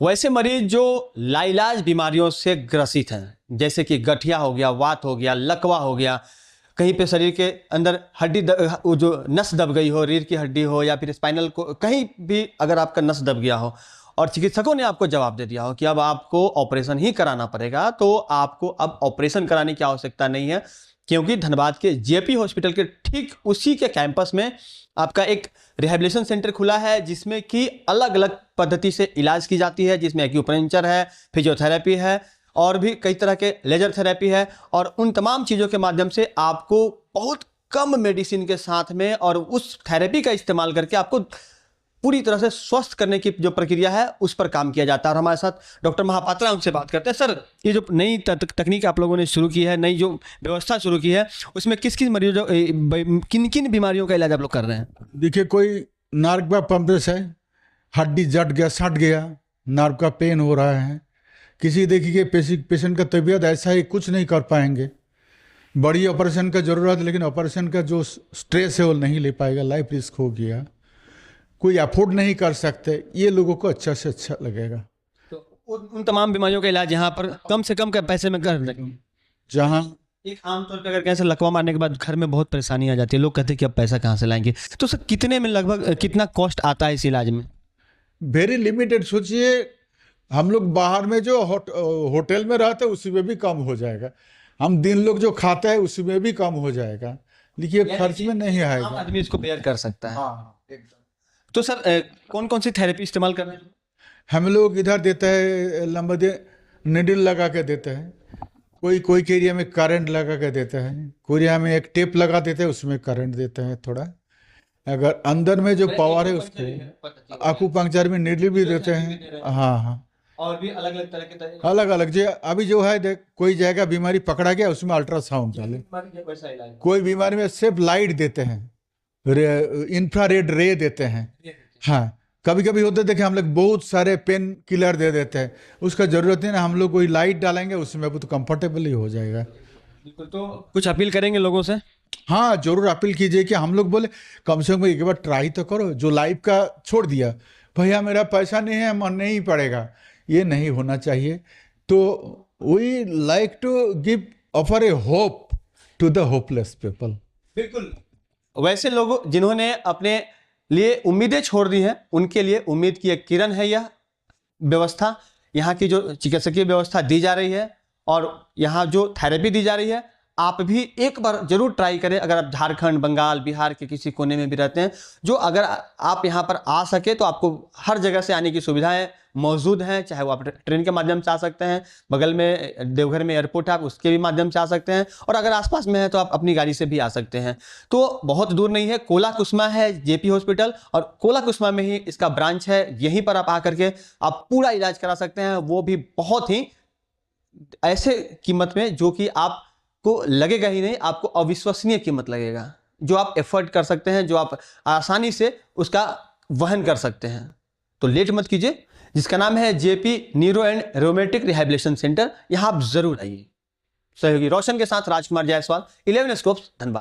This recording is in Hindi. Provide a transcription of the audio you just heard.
वैसे मरीज जो लाइलाज बीमारियों से ग्रसित हैं, जैसे कि गठिया हो गया, वात हो गया, लकवा हो गया, कहीं पे शरीर के अंदर हड्डी जो नस दब गई हो, रीढ़ की हड्डी हो या फिर स्पाइनल को कहीं भी अगर आपका नस दब गया हो और चिकित्सकों ने आपको जवाब दे दिया हो कि अब आपको ऑपरेशन ही कराना पड़ेगा, तो आपको अब ऑपरेशन कराने की आवश्यकता नहीं है, क्योंकि धनबाद के जेपी हॉस्पिटल के ठीक उसी के कैंपस में आपका एक रिहैबिलिटेशन सेंटर खुला है, जिसमें कि अलग अलग पद्धति से इलाज की जाती है, जिसमें एक्यूपंक्चर है, फिजियोथेरेपी है और भी कई तरह के लेजर थेरेपी है। और उन तमाम चीज़ों के माध्यम से आपको बहुत कम मेडिसिन के साथ में और उस थेरेपी का इस्तेमाल करके आपको पूरी तरह से स्वस्थ करने की जो प्रक्रिया है उस पर काम किया जाता है। और हमारे साथ डॉक्टर महापात्रा, उनसे बात करते हैं। सर, ये जो नई तकनीक आप लोगों ने शुरू की है, नई जो व्यवस्था शुरू की है, उसमें किस किस मरीजों, किन किन बीमारियों का इलाज आप लोग कर रहे हैं? देखिए, कोई नर्व का पंपरेस है, हड्डी जट गया, सट गया, नर्व का पेन हो रहा है, किसी देखिए पेशेंट का तबीयत ऐसा ही कुछ नहीं कर पाएंगे, बड़ी ऑपरेशन का जरूरत है, लेकिन ऑपरेशन का जो स्ट्रेस है वो नहीं ले पाएगा, लाइफ रिस्क हो गया, कोई अफोर्ड नहीं कर सकते, ये लोगों को अच्छा से अच्छा लगेगा। तो उन तमाम बीमारियों का इलाज यहाँ पर कम से कम पैसे में कर देंगे। जहाँ एक आमतौर पर अगर कैसे लकवा मारने के बाद घर में बहुत परेशानी आ जाती है, लोग कहते हैं कि अब पैसा कहाँ से लाएंगे, तो सर कितने में लगभग कितना कॉस्ट आता है इस इलाज में? Very limited. सोचिए, हम लोग बाहर में जो होटल में रहते हैं उसी में भी कम हो जाएगा, हम दिन लोग जो खाते हैं उसी में भी कम हो जाएगा, लेकिन खर्च में नहीं आएगा, आदमी इसको बेयर कर सकता है। हाँ, एकदम। तो सर कौन कौन सी थेरेपी इस्तेमाल कर रहे हैं? हम लोग इधर देते हैं लंबा निडल लगा के देते हैं, कोई एरिया में करंट लगा के देते हैं, कोई एरिया में एक टेप लगा देते हैं, उसमें करंट देते हैं थोड़ा, अगर अंदर में जो पावर है उसको अकुपंक्चर में निडल भी देते हैं। हाँ, और भी अलग अलग तरह के अलग अलग जो अभी जो है देख, कोई जगह बीमारी पकड़ा गया उसमें अल्ट्रासाउंड डाले, कोई बीमारी में सिर्फ लाइट देते हैं, इंफ्रारेड रे देते हैं। हाँ, कभी कभी होते देखे हम लोग बहुत सारे पेन किलर दे देते हैं, उसका जरूरत नहीं ना, हम लोग कोई लाइट डालेंगे उसमें वो तो कंफर्टेबल ही हो जाएगा। बिल्कुल। तो कुछ अपील करेंगे लोगों से? हाँ, जरूर अपील कीजिए कि हम लोग बोले कम से कम एक बार ट्राई तो करो, जो लाइफ का छोड़ दिया, भैया मेरा पैसा नहीं है, मन नहीं पड़ेगा, ये नहीं होना चाहिए। तो we like to give offer a hope to the hopeless people. बिल्कुल। वैसे लोग जिन्होंने अपने लिए उम्मीदें छोड़ दी हैं, उनके लिए उम्मीद की एक किरण है यह व्यवस्था। यहाँ की जो चिकित्सकीय व्यवस्था दी जा रही है और यहाँ जो थेरेपी दी जा रही है, आप भी एक बार जरूर ट्राई करें। अगर आप झारखंड, बंगाल, बिहार के किसी कोने में भी रहते हैं, जो अगर आप यहाँ पर आ सके तो आपको हर जगह से आने की सुविधाएं मौजूद हैं, चाहे वो आप ट्रेन के माध्यम से आ सकते हैं, बगल में देवघर में एयरपोर्ट है, आप उसके भी माध्यम से आ सकते हैं, और अगर आसपास में है तो आप अपनी गाड़ी से भी आ सकते हैं। तो बहुत दूर नहीं है, कोला कुसुमा है जेपी हॉस्पिटल, और कोला कुसुमा में ही इसका ब्रांच है। यहीं पर आप आकर के आप पूरा इलाज करा सकते हैं, वो भी बहुत ही ऐसे कीमत में जो कि आप को लगेगा ही नहीं, आपको अविश्वसनीय कीमत लगेगा, जो आप एफर्ट कर सकते हैं, जो आप आसानी से उसका वहन कर सकते हैं। तो लेट मत कीजिए, जिसका नाम है JP neuro and rheumatic rehabilitation centre, यहां आप जरूर आइए। सहयोगी रोशन के साथ राजकुमार जायसवाल, 11 स्कोप्स, धनबाद।